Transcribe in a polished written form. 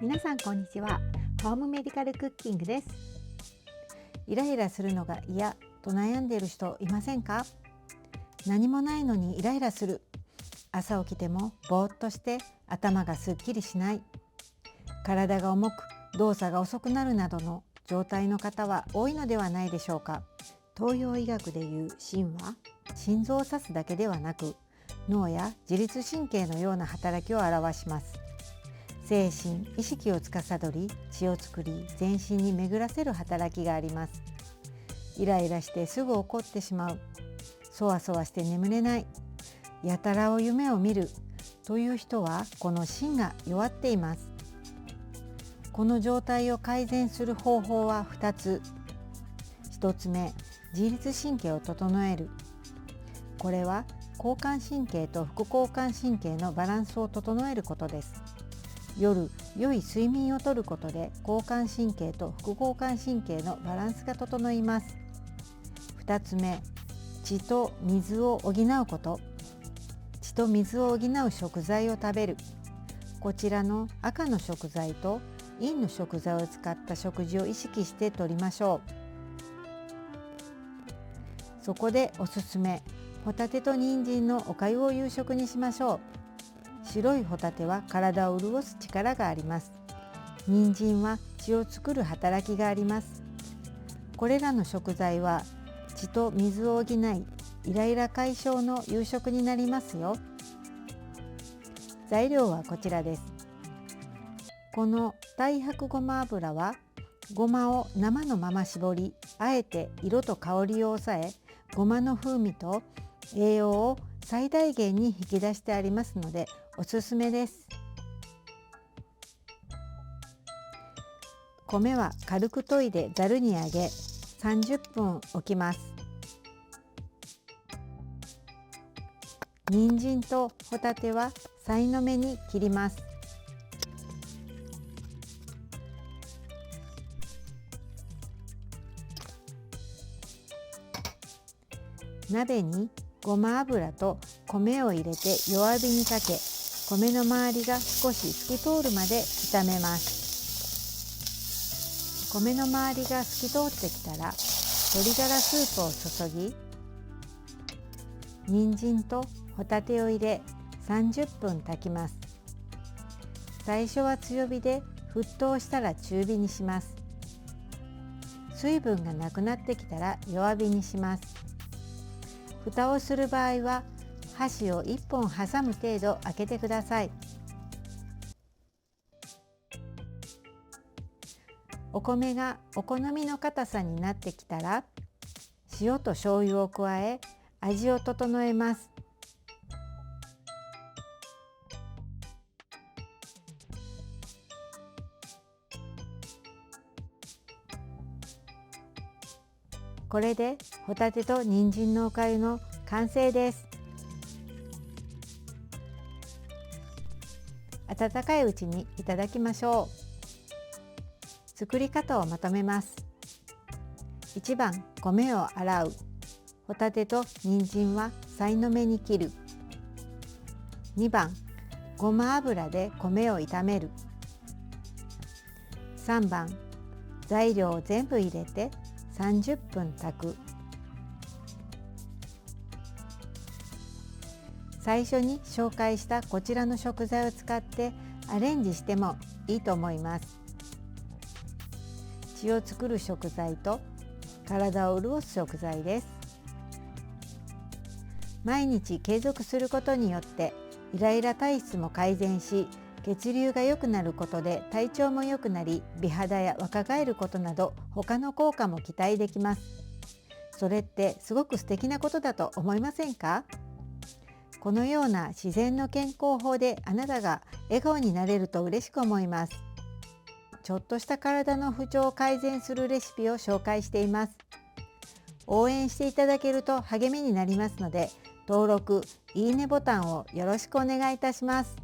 皆さんこんにちは。ホームメディカルクッキングです。イライラするのが嫌と悩んでいる人いませんか？何もないのにイライラする。朝起きてもぼーっとして頭がすっきりしない。体が重く動作が遅くなるなどの状態の方は多いのではないでしょうか。東洋医学でいう心は心臓を指すだけではなく、脳や自律神経のような働きを表します。精神・意識を司り、血を作り、全身に巡らせる働きがあります。イライラしてすぐ怒ってしまう、そわそわして眠れない、やたらを夢を見るという人は、この心が弱っています。この状態を改善する方法は2つ。1つ目、自律神経を整える。これは交感神経と副交感神経のバランスを整えることです。夜、良い睡眠をとることで交感神経と副交感神経のバランスが整います。2つ目、血と水を補うこと。血と水を補う食材を食べる。こちらの赤の食材と陰の食材を使った食事を意識してとりましょう。そこでおすすめ、ホタテと人参のおかゆを夕食にしましょう。白いホタテは体を潤す力があります。人参は血を作る働きがあります。これらの食材は血と水を補い、イライラ解消の夕食になりますよ。材料はこちらです。この太白ごま油は、ごまを生のまま絞り、あえて色と香りを抑え、ごまの風味と栄養を最大限に引き出してありますのでおすすめです。米は軽く研いでざるにあげ、30分置きます。人参とホタテはさいの目に切ります。鍋にごま油と米を入れて弱火にかけ、米の周りが少し透き通るまで炒めます。米の周りが透き通ってきたら、鶏ガラスープを注ぎ、人参とホタテを入れ30分炊きます。最初は強火で、沸騰したら中火にします。水分がなくなってきたら弱火にします。蓋をする場合は箸を1本挟む程度開けてください。お米がお好みの硬さになってきたら、塩と醤油を加え味を整えます。これでホタテと人参のおかゆの完成です。温かいうちにいただきましょう。作り方をまとめます。1番、米を洗う。ホタテと人参はさいの目に切る。2番、ごま油で米を炒める。3番、材料を全部入れて30分炊く。最初に紹介したこちらの食材を使ってアレンジしてもいいと思います。血を作る食材と体を潤す食材です。毎日継続することによってイライラ体質も改善し、血流が良くなることで体調も良くなり、美肌や若返ることなど他の効果も期待できます。それってすごく素敵なことだと思いませんか？このような自然の健康法であなたが笑顔になれると嬉しく思います。ちょっとした体の不調を改善するレシピを紹介しています。応援していただけると励みになりますので、登録、いいねボタンをよろしくお願いいたします。